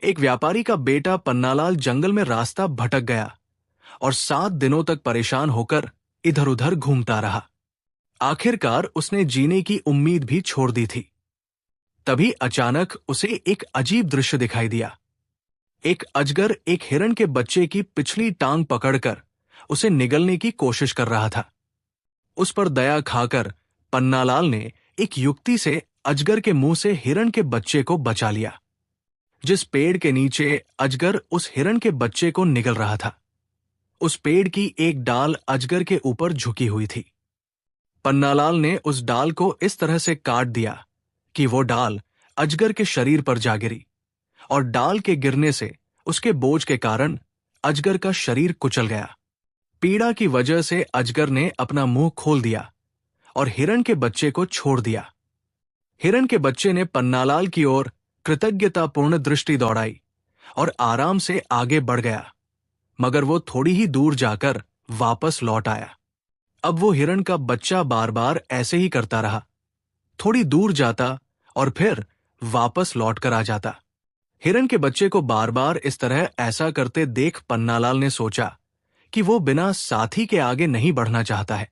एक व्यापारी का बेटा पन्नालाल जंगल में रास्ता भटक गया और 7 दिनों तक परेशान होकर इधर उधर घूमता रहा। आखिरकार उसने जीने की उम्मीद भी छोड़ दी थी। तभी अचानक उसे एक अजीब दृश्य दिखाई दिया। एक अजगर एक हिरण के बच्चे की पिछली टांग पकड़कर उसे निगलने की कोशिश कर रहा था। उस पर दया खाकर पन्नालाल ने एक युक्ति से अजगर के मुंह से हिरण के बच्चे को बचा लिया। जिस पेड़ के नीचे अजगर उस हिरण के बच्चे को निगल रहा था, उस पेड़ की एक डाल अजगर के ऊपर झुकी हुई थी। पन्नालाल ने उस डाल को इस तरह से काट दिया कि वो डाल अजगर के शरीर पर जा गिरी और डाल के गिरने से उसके बोझ के कारण अजगर का शरीर कुचल गया। पीड़ा की वजह से अजगर ने अपना मुंह खोल दिया और हिरण के बच्चे को छोड़ दिया। हिरण के बच्चे ने पन्नालाल की ओर कृतज्ञतापूर्ण दृष्टि दौड़ाई और आराम से आगे बढ़ गया, मगर वो थोड़ी ही दूर जाकर वापस लौट आया। अब वो हिरण का बच्चा बार बार ऐसे ही करता रहा, थोड़ी दूर जाता और फिर वापस लौट कर आ जाता। हिरण के बच्चे को बार बार इस तरह ऐसा करते देख पन्नालाल ने सोचा कि वो बिना साथी के आगे नहीं बढ़ना चाहता है,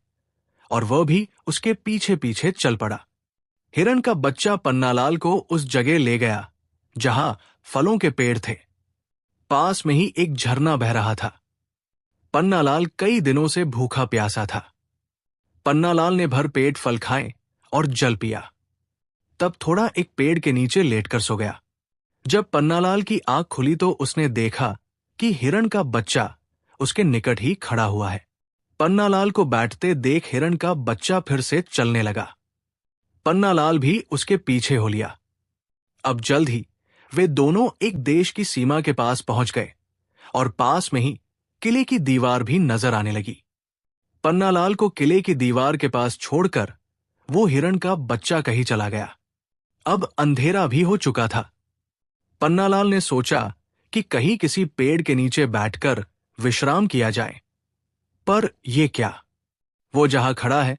और वह भी उसके पीछे पीछे चल पड़ा। हिरण का बच्चा पन्नालाल को उस जगह ले गया जहां फलों के पेड़ थे। पास में ही एक झरना बह रहा था। पन्नालाल कई दिनों से भूखा प्यासा था। पन्नालाल ने भर पेट फल खाए और जल पिया। तब थोड़ा एक पेड़ के नीचे लेटकर सो गया। जब पन्नालाल की आंख खुली तो उसने देखा कि हिरण का बच्चा उसके निकट ही खड़ा हुआ है। पन्नालाल को बैठते देख हिरण का बच्चा फिर से चलने लगा। पन्नालाल भी उसके पीछे हो लिया। अब जल्द ही वे दोनों एक देश की सीमा के पास पहुंच गए और पास में ही किले की दीवार भी नजर आने लगी। पन्नालाल को किले की दीवार के पास छोड़कर वो हिरण का बच्चा कहीं चला गया। अब अंधेरा भी हो चुका था। पन्नालाल ने सोचा कि कहीं किसी पेड़ के नीचे बैठकर विश्राम किया जाए, पर यह क्या? वो जहां खड़ा है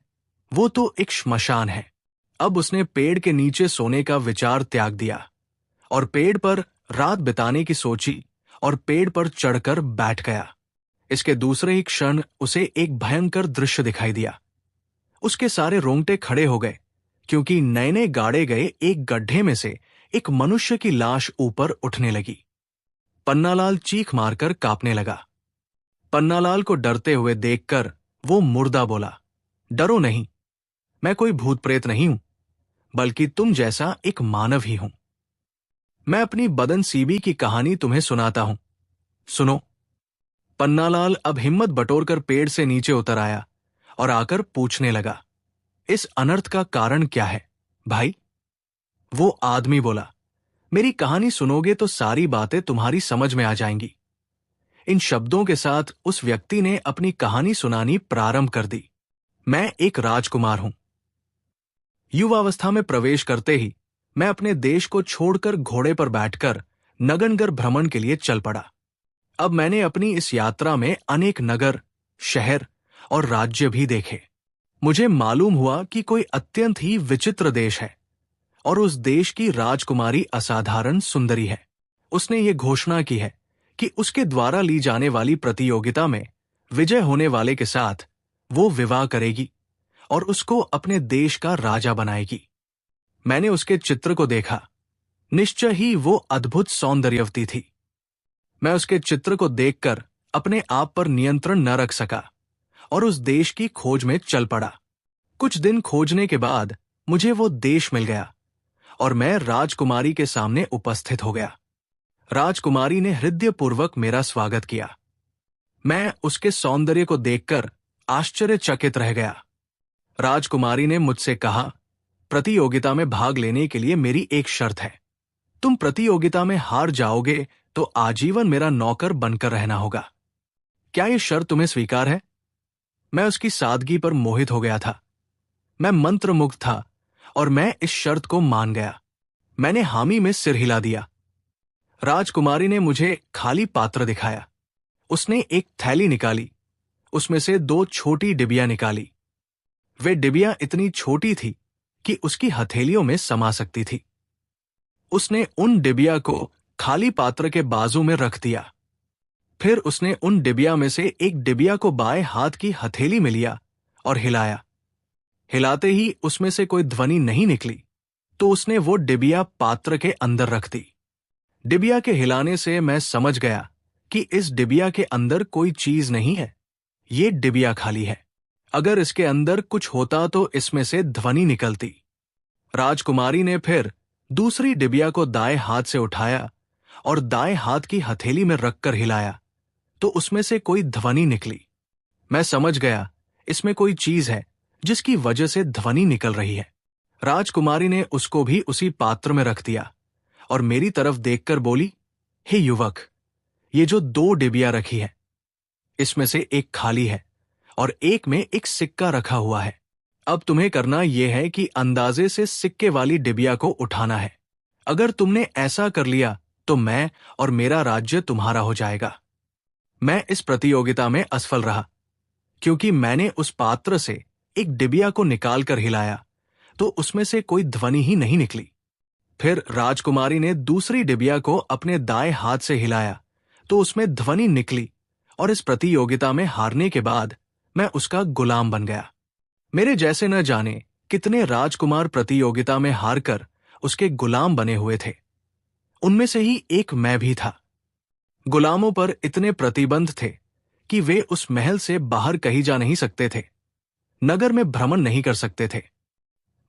वो तो एक श्मशान है। अब उसने पेड़ के नीचे सोने का विचार त्याग दिया और पेड़ पर रात बिताने की सोची और पेड़ पर चढ़कर बैठ गया। इसके दूसरे ही क्षण उसे एक भयंकर दृश्य दिखाई दिया। उसके सारे रोंगटे खड़े हो गए, क्योंकि नए गाड़े गए एक गड्ढे में से एक मनुष्य की लाश ऊपर उठने लगी। पन्नालाल चीख मारकर कांपने लगा। पन्नालाल को डरते हुए देखकर वो मुर्दा बोला, डरो नहीं, मैं कोई भूत प्रेत नहीं हूं, बल्कि तुम जैसा एक मानव ही हूं। मैं अपनी बदनसीबी की कहानी तुम्हें सुनाता हूं, सुनो। पन्नालाल अब हिम्मत बटोरकर पेड़ से नीचे उतर आया और आकर पूछने लगा, इस अनर्थ का कारण क्या है भाई? वो आदमी बोला, मेरी कहानी सुनोगे तो सारी बातें तुम्हारी समझ में आ जाएंगी। इन शब्दों के साथ उस व्यक्ति ने अपनी कहानी सुनानी प्रारंभ कर दी। मैं एक राजकुमार हूं। युवावस्था में प्रवेश करते ही मैं अपने देश को छोड़कर घोड़े पर बैठकर नगनगर भ्रमण के लिए चल पड़ा। अब मैंने अपनी इस यात्रा में अनेक नगर, शहर और राज्य भी देखे। मुझे मालूम हुआ कि कोई अत्यंत ही विचित्र देश है और उस देश की राजकुमारी असाधारण सुंदरी है। उसने ये घोषणा की है कि उसके द्वारा ली जाने वाली प्रतियोगिता में विजय होने वाले के साथ वो विवाह करेगी और उसको अपने देश का राजा बनाएगी। मैंने उसके चित्र को देखा। निश्चय ही वो अद्भुत सौंदर्यवती थी। मैं उसके चित्र को देखकर अपने आप पर नियंत्रण न रख सका और उस देश की खोज में चल पड़ा। कुछ दिन खोजने के बाद मुझे वो देश मिल गया और मैं राजकुमारी के सामने उपस्थित हो गया। राजकुमारी ने हृदयपूर्वक मेरा स्वागत किया। मैं उसके सौंदर्य को देखकर आश्चर्यचकित रह गया। राजकुमारी ने मुझसे कहा, प्रतियोगिता में भाग लेने के लिए मेरी एक शर्त है। तुम प्रतियोगिता में हार जाओगे तो आजीवन मेरा नौकर बनकर रहना होगा। क्या यह शर्त तुम्हें स्वीकार है? मैं उसकी सादगी पर मोहित हो गया था। मैं मंत्रमुग्ध था और मैं इस शर्त को मान गया। मैंने हामी में सिर हिला दिया। राजकुमारी ने मुझे खाली पात्र दिखाया। उसने एक थैली निकाली, उसमें से 2 छोटी डिबिया निकाली। वे डिबिया इतनी छोटी थी कि उसकी हथेलियों में समा सकती थी। उसने उन डिबिया को खाली पात्र के बाजू में रख दिया। फिर उसने उन डिबिया में से एक डिबिया को बाएं हाथ की हथेली में लिया और हिलाया। हिलाते ही उसमें से कोई ध्वनि नहीं निकली तो उसने वो डिबिया पात्र के अंदर रख दी। डिबिया के हिलाने से मैं समझ गया कि इस डिबिया के अंदर कोई चीज नहीं है, ये डिबिया खाली है। अगर इसके अंदर कुछ होता तो इसमें से ध्वनि निकलती। राजकुमारी ने फिर दूसरी डिबिया को दाएं हाथ से उठाया और दाएं हाथ की हथेली में रखकर हिलाया तो उसमें से कोई ध्वनि निकली। मैं समझ गया इसमें कोई चीज है जिसकी वजह से ध्वनि निकल रही है। राजकुमारी ने उसको भी उसी पात्र में रख दिया और मेरी तरफ देखकर बोली, हे युवक, ये जो 2 डिबिया रखी है, इसमें से एक खाली है और एक में एक सिक्का रखा हुआ है। अब तुम्हें करना यह है कि अंदाजे से सिक्के वाली डिबिया को उठाना है। अगर तुमने ऐसा कर लिया तो मैं और मेरा राज्य तुम्हारा हो जाएगा। मैं इस प्रतियोगिता में असफल रहा क्योंकि मैंने उस पात्र से एक डिबिया को निकालकर हिलाया तो उसमें से कोई ध्वनि ही नहीं निकली। फिर राजकुमारी ने दूसरी डिबिया को अपने दाएं हाथ से हिलाया तो उसमें ध्वनि निकली और इस प्रतियोगिता में हारने के बाद मैं उसका गुलाम बन गया। मेरे जैसे न जाने कितने राजकुमार प्रतियोगिता में हारकर उसके गुलाम बने हुए थे। उनमें से ही एक मैं भी था। गुलामों पर इतने प्रतिबंध थे कि वे उस महल से बाहर कहीं जा नहीं सकते थे, नगर में भ्रमण नहीं कर सकते थे।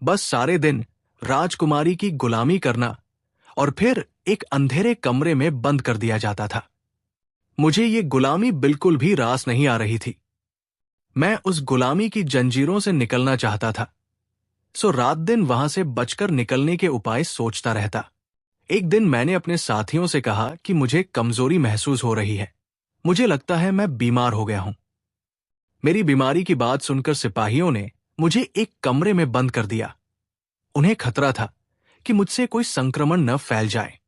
बस सारे दिन राजकुमारी की गुलामी करना और फिर एक अंधेरे कमरे में बंद कर दिया जाता था। मुझे ये गुलामी बिल्कुल भी रास नहीं आ रही थी। मैं उस गुलामी की जंजीरों से निकलना चाहता था, सो रात दिन वहां से बचकर निकलने के उपाय सोचता रहता। एक दिन मैंने अपने साथियों से कहा कि मुझे कमजोरी महसूस हो रही है, मुझे लगता है मैं बीमार हो गया हूं। मेरी बीमारी की बात सुनकर सिपाहियों ने मुझे एक कमरे में बंद कर दिया। उन्हें खतरा था कि मुझसे कोई संक्रमण न फैल जाए।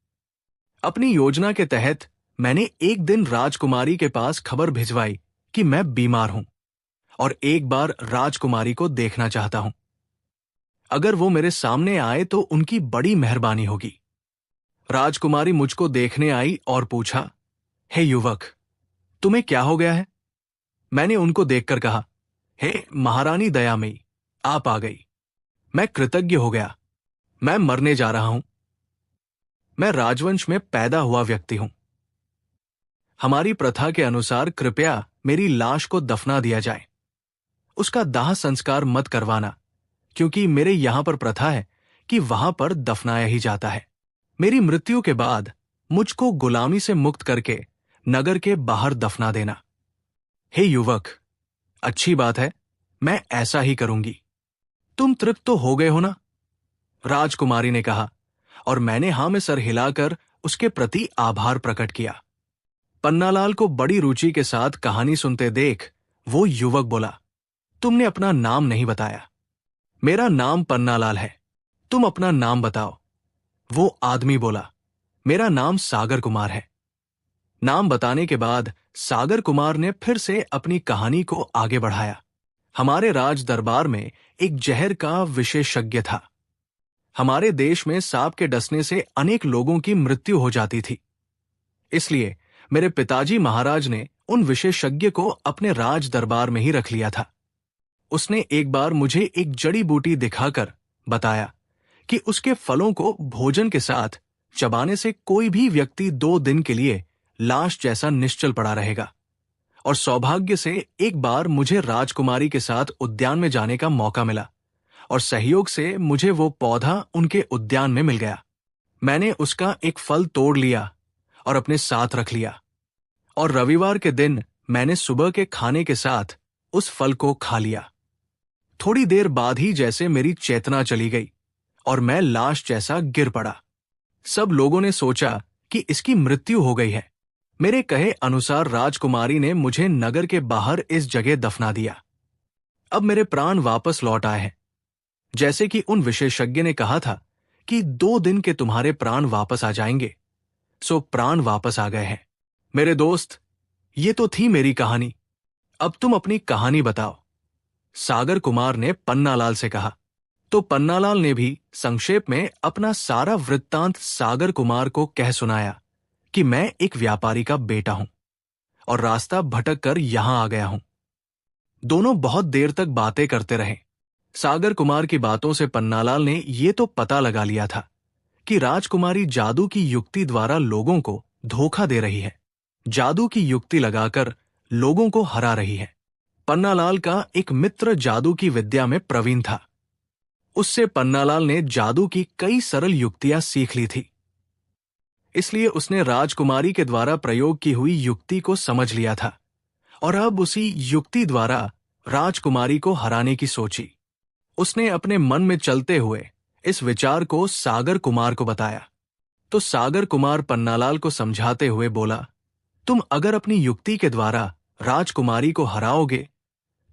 अपनी योजना के तहत मैंने एक दिन राजकुमारी के पास खबर भिजवाई कि मैं बीमार हूं और एक बार राजकुमारी को देखना चाहता हूं। अगर वो मेरे सामने आए तो उनकी बड़ी मेहरबानी होगी। राजकुमारी मुझको देखने आई और पूछा, हे युवक, तुम्हें क्या हो गया है? मैंने उनको देखकर कहा, हे महारानी दयामयी, आप आ गई। मैं कृतज्ञ हो गया। मैं मरने जा रहा हूं। मैं राजवंश में पैदा हुआ व्यक्ति हूं। हमारी प्रथा के अनुसार कृपया मेरी लाश को दफना दिया जाए। उसका दाह संस्कार मत करवाना, क्योंकि मेरे यहां पर प्रथा है कि वहां पर दफनाया ही जाता है। मेरी मृत्यु के बाद मुझको गुलामी से मुक्त करके नगर के बाहर दफना देना। हे युवक, अच्छी बात है, मैं ऐसा ही करूंगी। तुम तृप्त तो हो गए हो ना? राजकुमारी ने कहा और मैंने हां में सर हिलाकर उसके प्रति आभार प्रकट किया। पन्नालाल को बड़ी रुचि के साथ कहानी सुनते देख वो युवक बोला, तुमने अपना नाम नहीं बताया। मेरा नाम पन्नालाल है, तुम अपना नाम बताओ। वो आदमी बोला, मेरा नाम सागर कुमार है। नाम बताने के बाद सागर कुमार ने फिर से अपनी कहानी को आगे बढ़ाया। हमारे राज दरबार में एक जहर का विशेषज्ञ था। हमारे देश में सांप के डसने से अनेक लोगों की मृत्यु हो जाती थी। इसलिए मेरे पिताजी महाराज ने उन विशेषज्ञ को अपने राज दरबार में ही रख लिया था। उसने एक बार मुझे एक जड़ी बूटी दिखाकर बताया कि उसके फलों को भोजन के साथ चबाने से कोई भी व्यक्ति 2 दिन के लिए लाश जैसा निश्चल पड़ा रहेगा। और सौभाग्य से एक बार मुझे राजकुमारी के साथ उद्यान में जाने का मौका मिला और सहयोग से मुझे वो पौधा उनके उद्यान में मिल गया। मैंने उसका एक फल तोड़ लिया और अपने साथ रख लिया और रविवार के दिन मैंने सुबह के खाने के साथ उस फल को खा लिया। थोड़ी देर बाद ही जैसे मेरी चेतना चली गई और मैं लाश जैसा गिर पड़ा। सब लोगों ने सोचा कि इसकी मृत्यु हो गई है। मेरे कहे अनुसार राजकुमारी ने मुझे नगर के बाहर इस जगह दफना दिया। अब मेरे प्राण वापस लौट आए हैं। जैसे कि उन विशेषज्ञ ने कहा था कि 2 दिन के तुम्हारे प्राण वापस आ जाएंगे, सो प्राण वापस आ गए हैं। मेरे दोस्त, ये तो थी मेरी कहानी। अब तुम अपनी कहानी बताओ, सागर कुमार ने पन्नालाल से कहा। तो पन्नालाल ने भी संक्षेप में अपना सारा वृत्तांत सागर कुमार को कह सुनाया कि मैं एक व्यापारी का बेटा हूं और रास्ता भटक कर यहां आ गया हूं। दोनों बहुत देर तक बातें करते रहे। सागर कुमार की बातों से पन्नालाल ने ये तो पता लगा लिया था कि राजकुमारी जादू की युक्ति द्वारा लोगों को धोखा दे रही है, जादू की युक्ति लगाकर लोगों को हरा रही है। पन्नालाल का एक मित्र जादू की विद्या में प्रवीण था। उससे पन्नालाल ने जादू की कई सरल युक्तियां सीख ली थी। इसलिए उसने राजकुमारी के द्वारा प्रयोग की हुई युक्ति को समझ लिया था और अब उसी युक्ति द्वारा राजकुमारी को हराने की सोची। उसने अपने मन में चलते हुए इस विचार को सागर कुमार को बताया। तो सागर कुमार पन्नालाल को समझाते हुए बोला, तुम अगर अपनी युक्ति के द्वारा राजकुमारी को हराओगे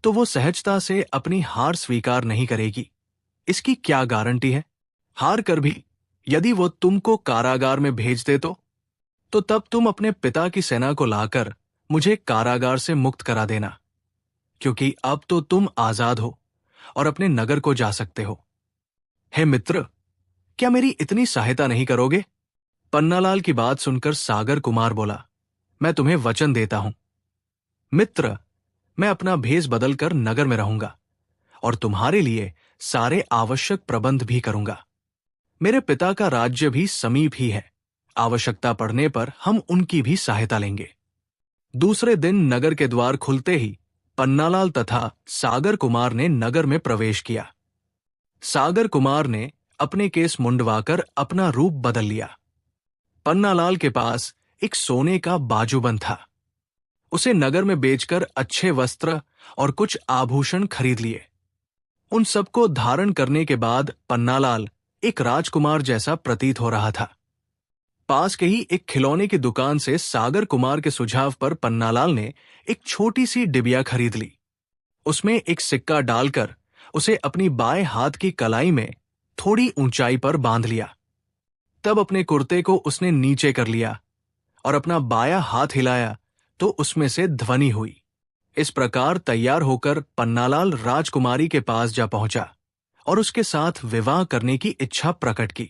तो वो सहजता से अपनी हार स्वीकार नहीं करेगी। इसकी क्या गारंटी है? हार कर भी यदि वो तुमको कारागार में भेज दे तो तब तुम अपने पिता की सेना को लाकर मुझे कारागार से मुक्त करा देना, क्योंकि अब तो तुम आजाद हो और अपने नगर को जा सकते हो। हे मित्र, क्या मेरी इतनी सहायता नहीं करोगे? पन्नालाल की बात सुनकर सागर कुमार बोला, मैं तुम्हें वचन देता हूं मित्र, मैं अपना भेष बदलकर नगर में रहूंगा और तुम्हारे लिए सारे आवश्यक प्रबंध भी करूंगा। मेरे पिता का राज्य भी समीप ही है, आवश्यकता पड़ने पर हम उनकी भी सहायता लेंगे। दूसरे दिन नगर के द्वार खुलते ही पन्नालाल तथा सागर कुमार ने नगर में प्रवेश किया। सागर कुमार ने अपने केस मुंडवाकर अपना रूप बदल लिया। पन्नालाल के पास एक सोने का बाजूबंद था। उसे नगर में बेचकर अच्छे वस्त्र और कुछ आभूषण खरीद लिए। उन सबको धारण करने के बाद पन्नालाल एक राजकुमार जैसा प्रतीत हो रहा था। पास के ही एक खिलौने की दुकान से सागर कुमार के सुझाव पर पन्नालाल ने एक छोटी सी डिबिया खरीद ली। उसमें एक सिक्का डालकर उसे अपनी बाएं हाथ की कलाई में थोड़ी ऊंचाई पर बांध लिया। तब अपने कुर्ते को उसने नीचे कर लिया और अपना बायां हाथ हिलाया तो उसमें से ध्वनि हुई। इस प्रकार तैयार होकर पन्नालाल राजकुमारी के पास जा पहुंचा और उसके साथ विवाह करने की इच्छा प्रकट की।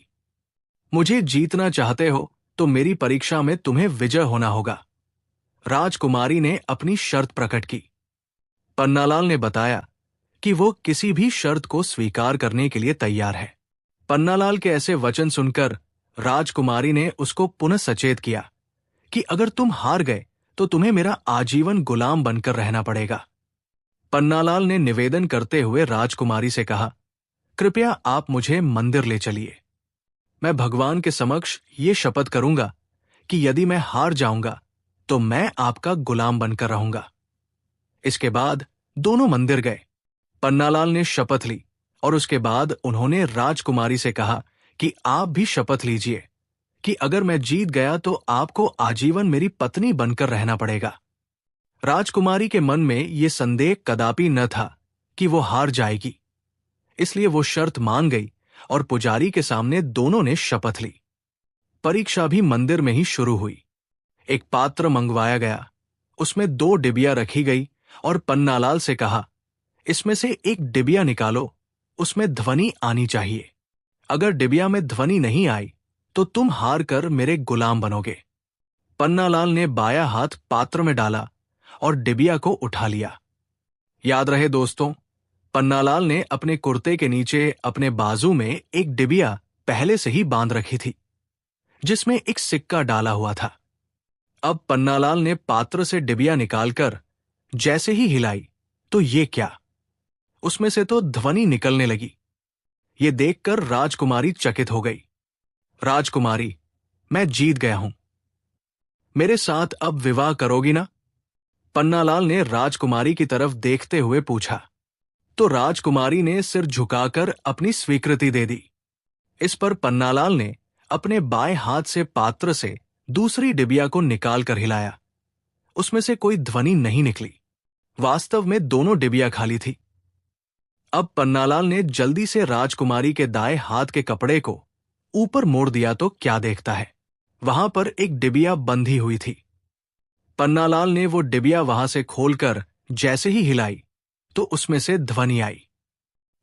मुझे जीतना चाहते हो तो मेरी परीक्षा में तुम्हें विजय होना होगा, राजकुमारी ने अपनी शर्त प्रकट की। पन्नालाल ने बताया कि वो किसी भी शर्त को स्वीकार करने के लिए तैयार है। पन्नालाल के ऐसे वचन सुनकर राजकुमारी ने उसको पुनः सचेत किया कि अगर तुम हार गए तो तुम्हें मेरा आजीवन गुलाम बनकर रहना पड़ेगा। पन्नालाल ने निवेदन करते हुए राजकुमारी से कहा, कृपया आप मुझे मंदिर ले चलिए। मैं भगवान के समक्ष ये शपथ करूंगा कि यदि मैं हार जाऊंगा तो मैं आपका गुलाम बनकर रहूंगा। इसके बाद दोनों मंदिर गए। पन्नालाल ने शपथ ली और उसके बाद उन्होंने राजकुमारी से कहा कि आप भी शपथ लीजिए कि अगर मैं जीत गया तो आपको आजीवन मेरी पत्नी बनकर रहना पड़ेगा। राजकुमारी के मन में ये संदेह कदापि न था कि वो हार जाएगी, इसलिए वो शर्त मान गई और पुजारी के सामने दोनों ने शपथ ली। परीक्षा भी मंदिर में ही शुरू हुई। एक पात्र मंगवाया गया, उसमें 2 डिबिया रखी गई और पन्नालाल से कहा, इसमें से एक डिबिया निकालो, उसमें ध्वनि आनी चाहिए। अगर डिबिया में ध्वनि नहीं आई तो तुम हार कर मेरे गुलाम बनोगे। पन्नालाल ने बायां हाथ पात्र में डाला और डिबिया को उठा लिया। याद रहे दोस्तों, पन्नालाल ने अपने कुर्ते के नीचे अपने बाजू में एक डिबिया पहले से ही बांध रखी थी, जिसमें एक सिक्का डाला हुआ था। अब पन्नालाल ने पात्र से डिबिया निकालकर जैसे ही हिलाई तो ये क्या, उसमें से तो ध्वनि निकलने लगी। ये देखकर राजकुमारी चकित हो गई। राजकुमारी, मैं जीत गया हूं, मेरे साथ अब विवाह करोगी ना? पन्नालाल ने राजकुमारी की तरफ देखते हुए पूछा। तो राजकुमारी ने सिर झुकाकर अपनी स्वीकृति दे दी। इस पर पन्नालाल ने अपने बाएं हाथ से पात्र से दूसरी डिबिया को निकाल कर हिलाया। उसमें से कोई ध्वनि नहीं निकली। वास्तव में दोनों डिबिया खाली थी। अब पन्नालाल ने जल्दी से राजकुमारी के दाएं हाथ के कपड़े को ऊपर मोड़ दिया तो क्या देखता है, वहां पर एक डिबिया बंधी हुई थी। पन्नालाल ने वो डिबिया वहां से खोलकर जैसे ही हिलाई तो उसमें से ध्वनि आई।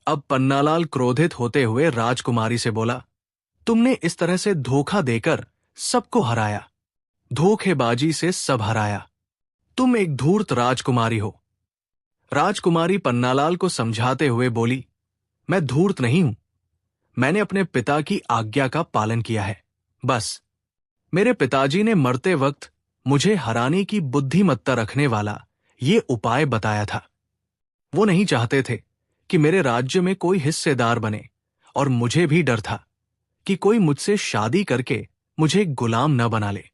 अब पन्नालाल क्रोधित होते हुए राजकुमारी से बोला, तुमने इस तरह से धोखा देकर सबको हराया। धोखेबाजी से सब हराया। तुम एक धूर्त राजकुमारी हो। राजकुमारी पन्नालाल को समझाते हुए बोली, मैं धूर्त नहीं हूं। मैंने अपने पिता की आज्ञा का पालन किया है, बस। मेरे पिताजी ने मरते वक्त मुझे हराने की बुद्धिमत्ता रखने वाला ये उपाय बताया था। वो नहीं चाहते थे कि मेरे राज्य में कोई हिस्सेदार बने, और मुझे भी डर था कि कोई मुझसे शादी करके मुझे गुलाम न बना ले।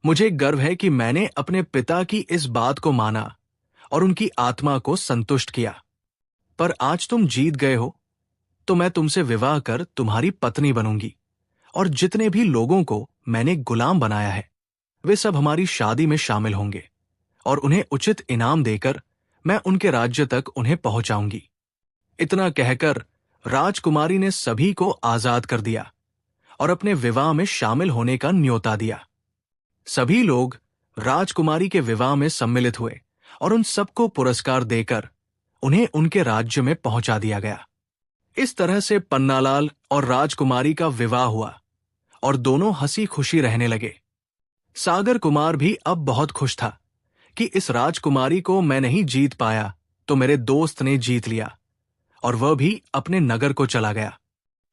मुझे गर्व है कि मैंने अपने पिता की इस बात को माना और उनकी आत्मा को संतुष्ट किया। पर आज तुम जीत गए हो, तो मैं तुमसे विवाह कर तुम्हारी पत्नी बनूंगी, और जितने भी लोगों को मैंने गुलाम बनाया है वे सब हमारी शादी में शामिल होंगे, और उन्हें उचित इनाम देकर मैं उनके राज्य तक उन्हें पहुंचाऊंगी। इतना कहकर राजकुमारी ने सभी को आजाद कर दिया और अपने विवाह में शामिल होने का न्योता दिया। सभी लोग राजकुमारी के विवाह में सम्मिलित हुए और उन सबको पुरस्कार देकर उन्हें उनके राज्य में पहुंचा दिया गया। इस तरह से पन्नालाल और राजकुमारी का विवाह हुआ और दोनों हंसी खुशी रहने लगे। सागर कुमार भी अब बहुत खुश था कि इस राजकुमारी को मैं नहीं जीत पाया तो मेरे दोस्त ने जीत लिया, और वह भी अपने नगर को चला गया।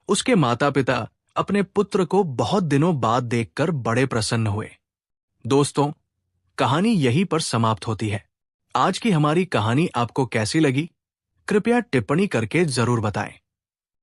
उसके माता पिता अपने पुत्र को बहुत दिनों बाद देखकर बड़े प्रसन्न हुए। दोस्तों, कहानी यहीं पर समाप्त होती है। आज की हमारी कहानी आपको कैसी लगी? कृपया टिप्पणी करके जरूर बताएं।